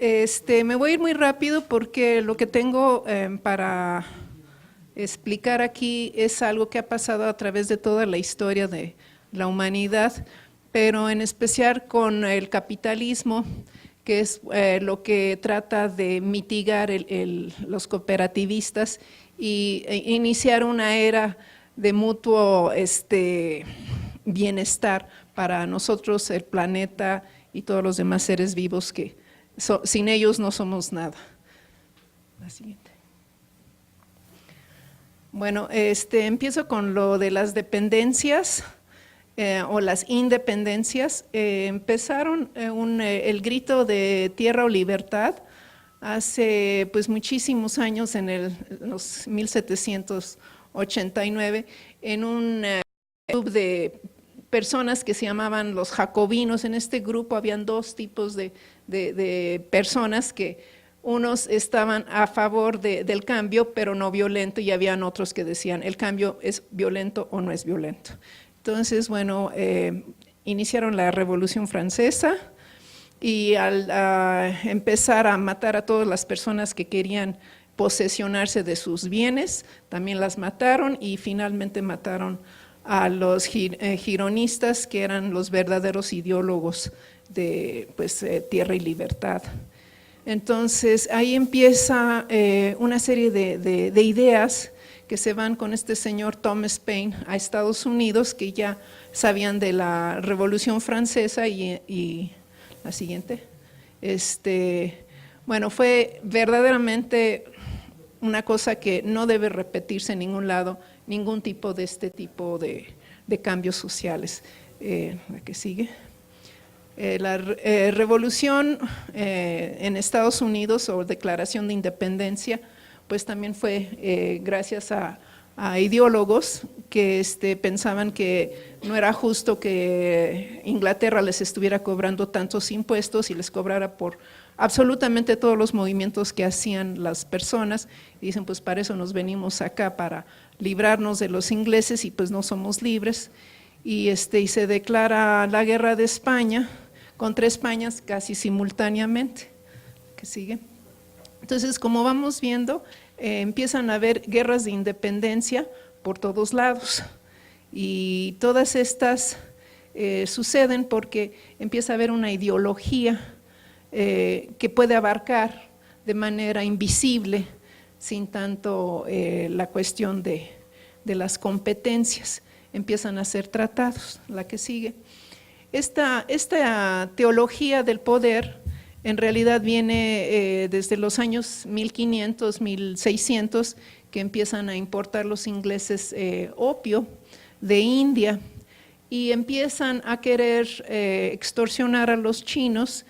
Me voy a ir muy rápido porque lo que tengo para explicar aquí es algo que ha pasado a través de toda la historia de la humanidad, pero en especial con el capitalismo, que es lo que trata de mitigar los cooperativistas y iniciar una era de mutuo bienestar para nosotros, el planeta y todos los demás seres vivos que sin ellos no somos nada. La siguiente. Bueno, empiezo con lo de las dependencias o las independencias. Empezaron el grito de tierra o libertad hace pues muchísimos años, en los 1789, en un club de personas que se llamaban los jacobinos. En este grupo habían dos tipos de personas, que unos estaban a favor del cambio, pero no violento, y habían otros que decían el cambio es violento o no es violento. Entonces, bueno, iniciaron la Revolución Francesa y al empezar a matar a todas las personas que querían posesionarse de sus bienes, también las mataron, y finalmente mataron a los gironistas, que eran los verdaderos ideólogos de tierra y libertad. Entonces ahí empieza una serie de ideas que se van con este señor Thomas Paine a Estados Unidos, que ya sabían de la Revolución Francesa. Y la siguiente. Bueno, fue verdaderamente una cosa que no debe repetirse en ningún lado, ningún tipo de cambios sociales. La que sigue. La revolución en Estados Unidos, o declaración de independencia, pues también fue gracias a ideólogos que pensaban que no era justo que Inglaterra les estuviera cobrando tantos impuestos y les cobrara por absolutamente todos los movimientos que hacían las personas. Y dicen, pues para eso nos venimos acá, para librarnos de los ingleses, y pues no somos libres. Y se declara la guerra de España contra España casi simultáneamente. ¿Qué sigue? Entonces, como vamos viendo, empiezan a haber guerras de independencia por todos lados, y todas estas suceden porque empieza a haber una ideología que puede abarcar de manera invisible, sin tanto la cuestión de las competencias. Empiezan a ser tratados. La que sigue. Esta teología del poder en realidad viene desde los años 1500, 1600, que empiezan a importar los ingleses opio de India, y empiezan a querer extorsionar a los chinos,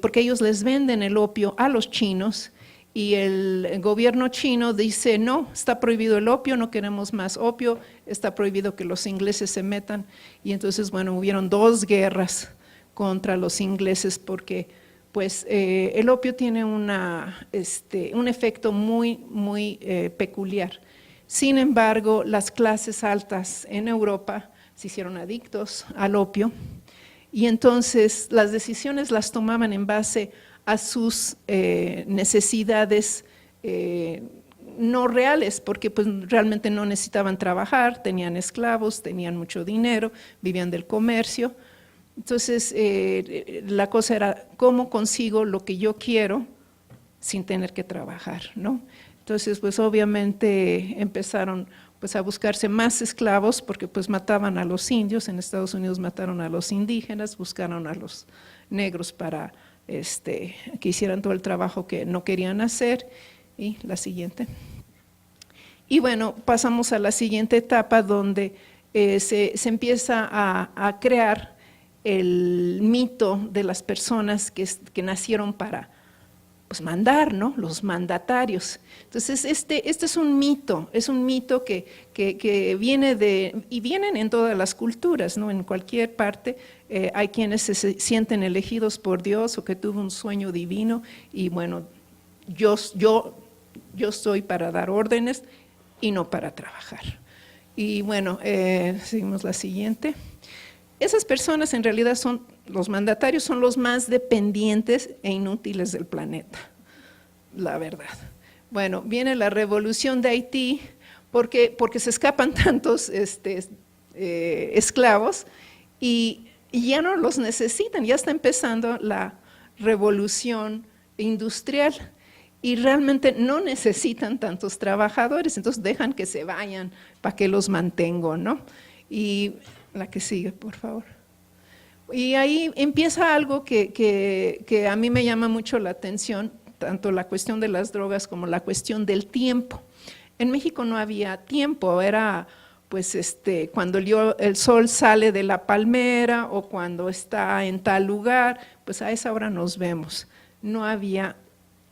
porque ellos les venden el opio a los chinos, y el gobierno chino dice, no, está prohibido el opio, no queremos más opio, está prohibido que los ingleses se metan. Y entonces, bueno, hubieron dos guerras contra los ingleses, porque pues el opio tiene un efecto muy peculiar. Sin embargo, las clases altas en Europa se hicieron adictos al opio, y entonces las decisiones las tomaban en base a sus necesidades no reales, porque pues realmente no necesitaban trabajar, tenían esclavos, tenían mucho dinero, vivían del comercio. Entonces la cosa era, ¿cómo consigo lo que yo quiero sin tener que trabajar, ¿no? Entonces pues obviamente empezaron pues a buscarse más esclavos, porque pues mataban a los indios. En Estados Unidos mataron a los indígenas, buscaron a los negros para que hicieran todo el trabajo que no querían hacer. Y la siguiente. Y bueno, pasamos a la siguiente etapa, donde se empieza a crear el mito de las personas que nacieron para pues mandar, ¿no? Los mandatarios. Entonces este es un mito que viene y vienen en todas las culturas, ¿no? En cualquier parte hay quienes se sienten elegidos por Dios, o que tuvo un sueño divino, y bueno, yo estoy para dar órdenes y no para trabajar. Y bueno, seguimos la siguiente. Esas personas en realidad son los mandatarios son los más dependientes e inútiles del planeta, la verdad. Bueno, viene la revolución de Haití porque se escapan tantos esclavos y ya no los necesitan, ya está empezando la revolución industrial y realmente no necesitan tantos trabajadores, entonces dejan que se vayan para que los mantengo, ¿no? Y la que sigue, por favor. Y ahí empieza algo que a mí me llama mucho la atención, tanto la cuestión de las drogas como la cuestión del tiempo. En México no había tiempo, era pues cuando el sol sale de la palmera o cuando está en tal lugar, pues a esa hora nos vemos. No había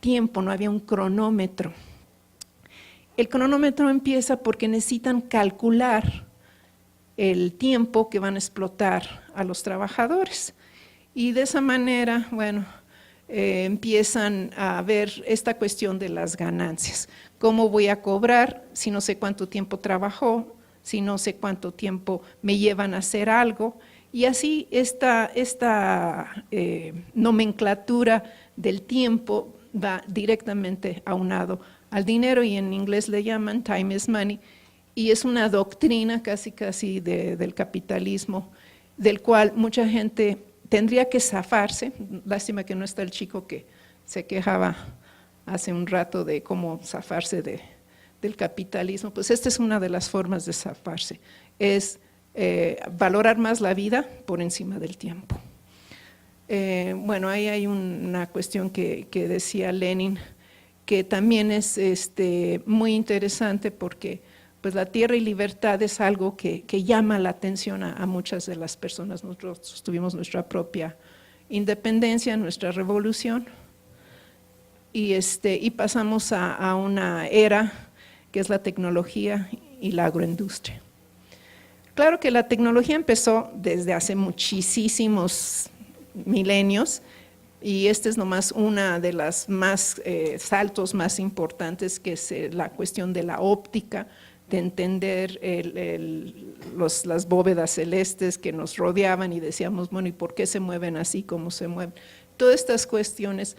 tiempo, no había un cronómetro. El cronómetro empieza porque necesitan calcular el tiempo que van a explotar a los trabajadores. Y de esa manera, bueno, empiezan a ver esta cuestión de las ganancias. ¿Cómo voy a cobrar si no sé cuánto tiempo trabajó, si no sé cuánto tiempo me llevan a hacer algo? Y así esta nomenclatura del tiempo va directamente aunado al dinero y en inglés le llaman time is money. Y es una doctrina casi del capitalismo, del cual mucha gente tendría que zafarse. Lástima que no está el chico que se quejaba hace un rato de cómo zafarse del capitalismo. Pues esta es una de las formas de zafarse, es valorar más la vida por encima del tiempo. Bueno, ahí hay una cuestión que decía Lenin, que también es muy interesante porque pues la tierra y libertad es algo que llama la atención a muchas de las personas. Nosotros tuvimos nuestra propia independencia, nuestra revolución, y pasamos a una era que es la tecnología y la agroindustria. Claro que la tecnología empezó desde hace muchísimos milenios, y este es nomás una de las saltos más importantes, que es la cuestión de la óptica, de entender las bóvedas celestes que nos rodeaban y decíamos, bueno, ¿y por qué se mueven así como se mueven? Todas estas cuestiones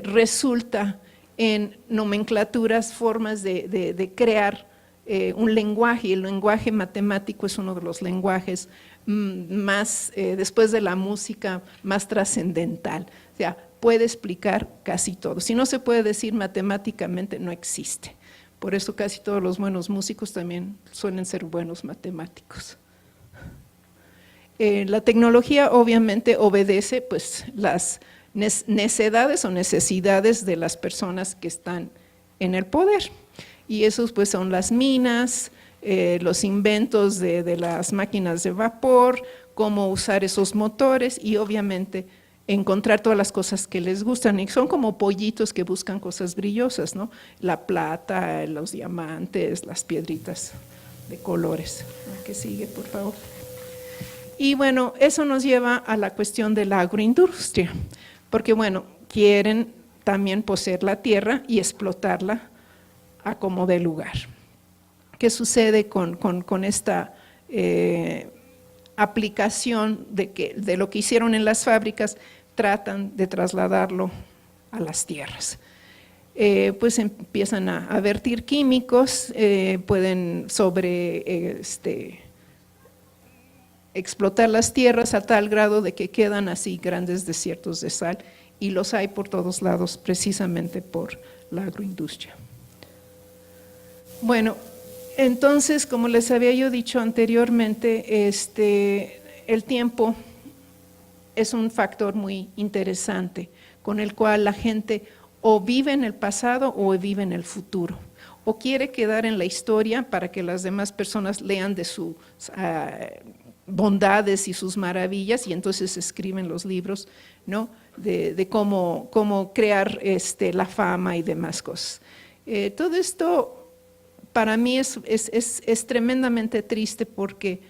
resulta en nomenclaturas, formas de crear un lenguaje, y el lenguaje matemático es uno de los lenguajes más, después de la música, más trascendental. O sea, puede explicar casi todo. Si no se puede decir matemáticamente, no existe. Por eso casi todos los buenos músicos también suelen ser buenos matemáticos. La tecnología obviamente obedece pues las necedades o necesidades de las personas que están en el poder, y esos pues son las minas, los inventos de las máquinas de vapor, cómo usar esos motores y obviamente encontrar todas las cosas que les gustan, y son como pollitos que buscan cosas brillosas, ¿no? La plata, los diamantes, las piedritas de colores. ¿Qué sigue, por favor? Y bueno, eso nos lleva a la cuestión de la agroindustria, porque bueno, quieren también poseer la tierra y explotarla a como dé lugar. ¿Qué sucede con esta aplicación de lo que hicieron en las fábricas? Tratan de trasladarlo a las tierras. Pues empiezan a vertir químicos, pueden explotar las tierras a tal grado de que quedan así grandes desiertos de sal, y los hay por todos lados precisamente por la agroindustria. Bueno, entonces, como les había yo dicho anteriormente, el tiempo es un factor muy interesante con el cual la gente o vive en el pasado o vive en el futuro, o quiere quedar en la historia para que las demás personas lean de sus bondades y sus maravillas, y entonces escriben los libros, ¿no? de cómo crear la fama y demás cosas. Todo esto para mí es tremendamente triste porque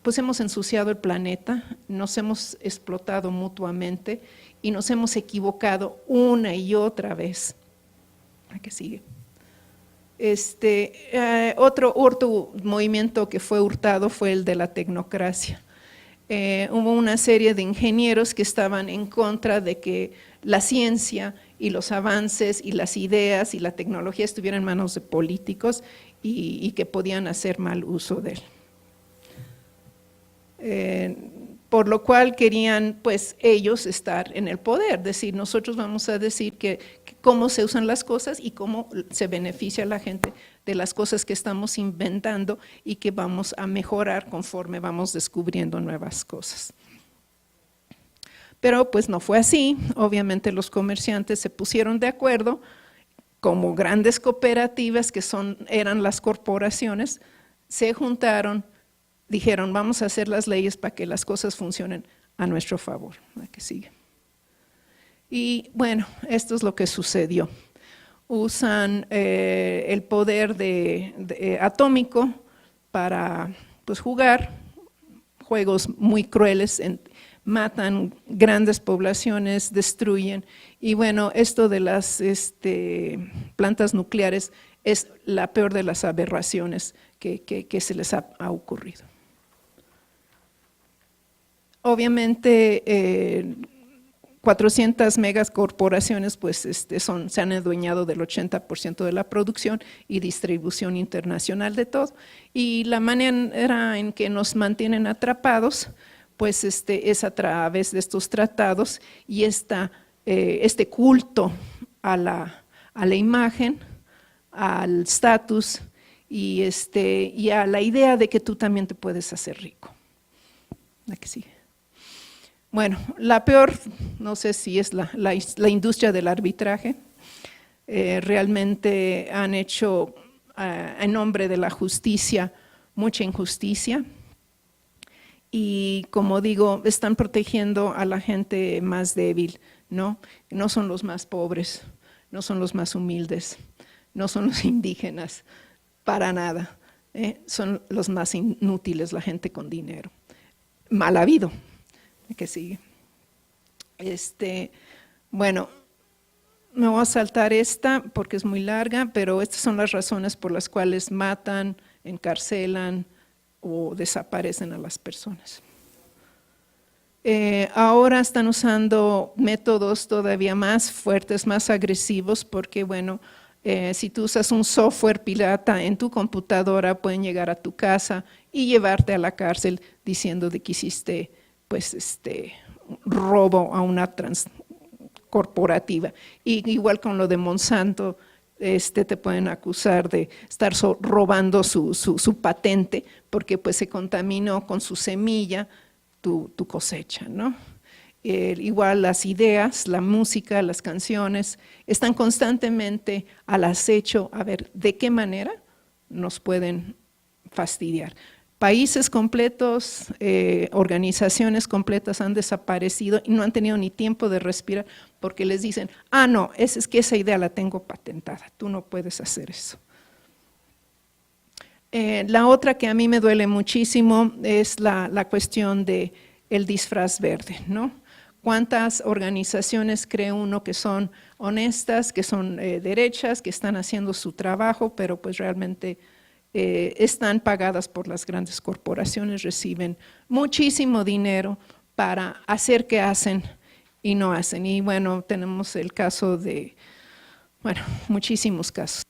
pues hemos ensuciado el planeta, nos hemos explotado mutuamente y nos hemos equivocado una y otra vez. ¿Qué sigue? Otro movimiento que fue hurtado fue el de la tecnocracia. hubo una serie de ingenieros que estaban en contra de que la ciencia y los avances y las ideas y la tecnología estuvieran en manos de políticos y que podían hacer mal uso de él. Por lo cual querían pues ellos estar en el poder, decir nosotros vamos a decir que cómo se usan las cosas y cómo se beneficia a la gente de las cosas que estamos inventando y que vamos a mejorar conforme vamos descubriendo nuevas cosas. Pero pues no fue así, obviamente los comerciantes se pusieron de acuerdo como grandes cooperativas que eran las corporaciones, se juntaron, dijeron vamos a hacer las leyes para que las cosas funcionen a nuestro favor. La que sigue. Y bueno, esto es lo que sucedió. Usan el poder atómico para pues, jugar juegos muy crueles, matan grandes poblaciones, destruyen. Y bueno, esto de las plantas nucleares es la peor de las aberraciones que se les ha ocurrido. Obviamente, 400 megacorporaciones pues, se han adueñado del 80% de la producción y distribución internacional de todo. Y la manera en que nos mantienen atrapados pues, es a través de estos tratados y este culto a la imagen, al estatus y a la idea de que tú también te puedes hacer rico. La que sigue. Bueno, la peor, no sé si es la industria del arbitraje, realmente han hecho en nombre de la justicia mucha injusticia y como digo, están protegiendo a la gente más débil, ¿no? No son los más pobres, no son los más humildes, no son los indígenas, para nada, son los más inútiles, la gente con dinero, mal habido. Que sigue. Bueno, me voy a saltar esta porque es muy larga, pero estas son las razones por las cuales matan, encarcelan o desaparecen a las personas. Ahora están usando métodos todavía más fuertes, más agresivos, porque bueno, si tú usas un software pirata en tu computadora, pueden llegar a tu casa y llevarte a la cárcel diciendo de que hiciste pues robo a una corporativa. Y igual con lo de Monsanto, te pueden acusar de estar robando su patente porque pues se contaminó con su semilla tu cosecha, ¿no? Igual las ideas, la música, las canciones están constantemente al acecho a ver de qué manera nos pueden fastidiar. Países completos, organizaciones completas han desaparecido y no han tenido ni tiempo de respirar porque les dicen, no, es que esa idea la tengo patentada, tú no puedes hacer eso. La otra que a mí me duele muchísimo es la cuestión del disfraz verde, ¿no? ¿Cuántas organizaciones cree uno que son honestas, que son derechas, que están haciendo su trabajo, pero pues realmente están pagadas por las grandes corporaciones, reciben muchísimo dinero para hacer que hacen y no hacen. Y bueno, tenemos el caso de, bueno, muchísimos casos.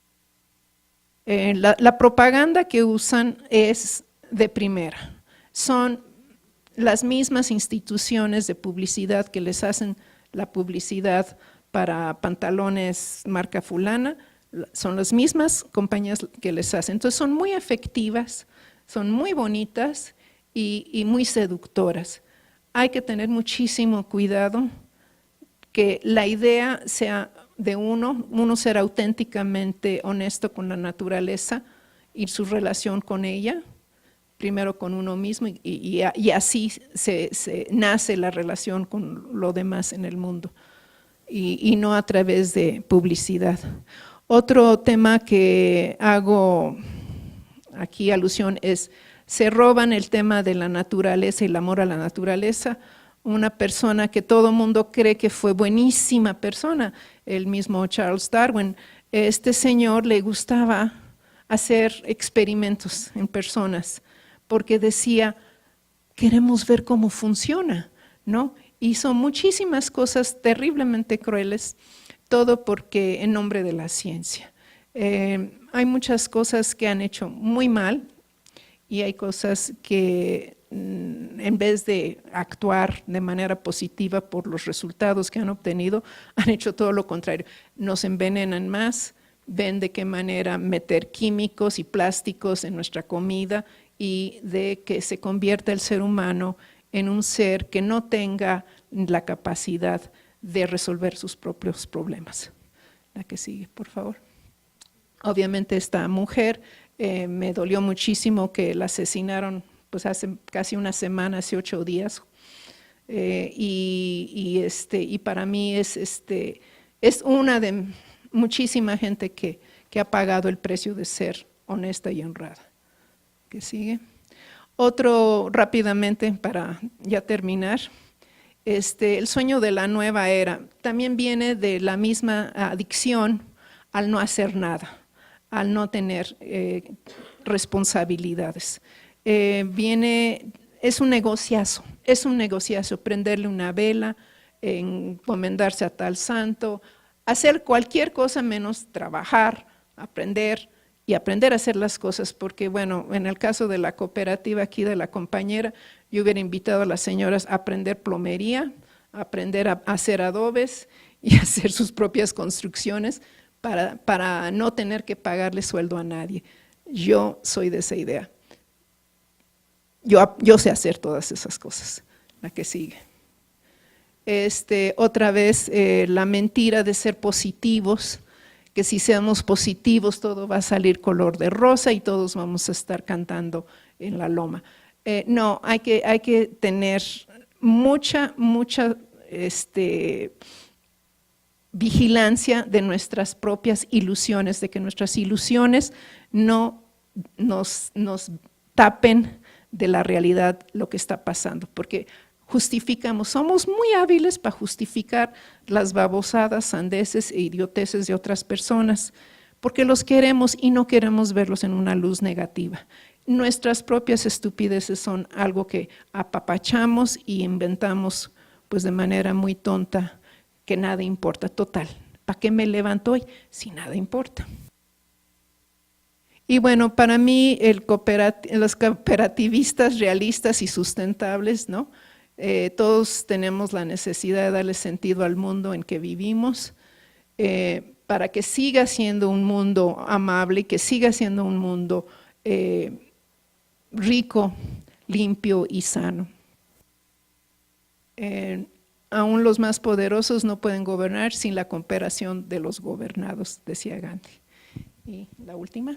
La propaganda que usan es de primera. Son las mismas instituciones de publicidad que les hacen la publicidad para pantalones marca fulana, son las mismas compañías que les hacen. Entonces son muy efectivas, son muy bonitas y muy seductoras. Hay que tener muchísimo cuidado que la idea sea de uno ser auténticamente honesto con la naturaleza y su relación con ella, primero con uno mismo y así se nace la relación con lo demás en el mundo y no a través de publicidad. Otro tema que hago aquí alusión es, se roban el tema de la naturaleza y el amor a la naturaleza. Una persona que todo el mundo cree que fue buenísima persona, el mismo Charles Darwin, este señor le gustaba hacer experimentos en personas, porque decía, queremos ver cómo funciona, ¿no? Hizo muchísimas cosas terriblemente crueles, todo porque en nombre de la ciencia. Hay muchas cosas que han hecho muy mal y hay cosas que en vez de actuar de manera positiva por los resultados que han obtenido, han hecho todo lo contrario. Nos envenenan más, ven de qué manera meter químicos y plásticos en nuestra comida y de que se convierta el ser humano en un ser que no tenga la capacidad de resolver sus propios problemas. La que sigue, por favor. Obviamente esta mujer me dolió muchísimo que la asesinaron pues hace casi una semana, hace 8 días, y para mí es una de muchísima gente que ha pagado el precio de ser honesta y honrada. ¿Qué sigue? Otro rápidamente para ya terminar. El sueño de la nueva era también viene de la misma adicción al no hacer nada, al no tener responsabilidades. Es un negociazo, prenderle una vela, encomendarse a tal santo, hacer cualquier cosa menos trabajar, aprender a hacer las cosas, porque bueno, en el caso de la cooperativa aquí de la compañera, yo hubiera invitado a las señoras a aprender plomería, a aprender a hacer adobes y a hacer sus propias construcciones para no tener que pagarle sueldo a nadie. Yo soy de esa idea. Yo sé hacer todas esas cosas. La que sigue. Otra vez, la mentira de ser positivos, que si seamos positivos todo va a salir color de rosa y todos vamos a estar cantando en la loma. No, hay que tener mucha vigilancia de nuestras propias ilusiones, de que nuestras ilusiones no nos tapen de la realidad lo que está pasando, porque somos muy hábiles para justificar las babosadas, sandeces e idioteces de otras personas, porque los queremos y no queremos verlos en una luz negativa. Nuestras propias estupideces son algo que apapachamos y inventamos pues de manera muy tonta, que nada importa, total. ¿Para qué me levanto hoy si nada importa? Y bueno, para mí los cooperativistas realistas y sustentables, ¿no? Todos tenemos la necesidad de darle sentido al mundo en que vivimos, para que siga siendo un mundo amable, que siga siendo un mundo rico, limpio y sano. Aún los más poderosos no pueden gobernar sin la cooperación de los gobernados, decía Gandhi. Y la última.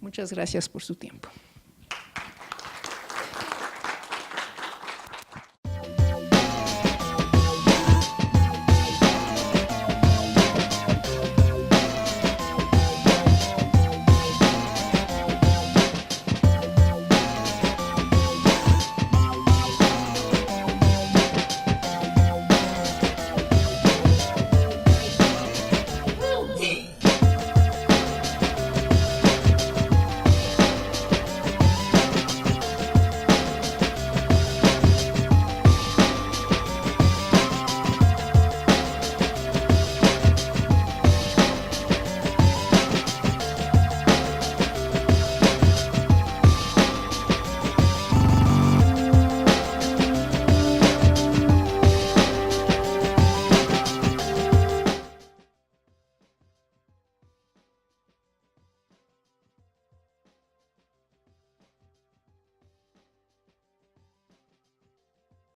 Muchas gracias por su tiempo.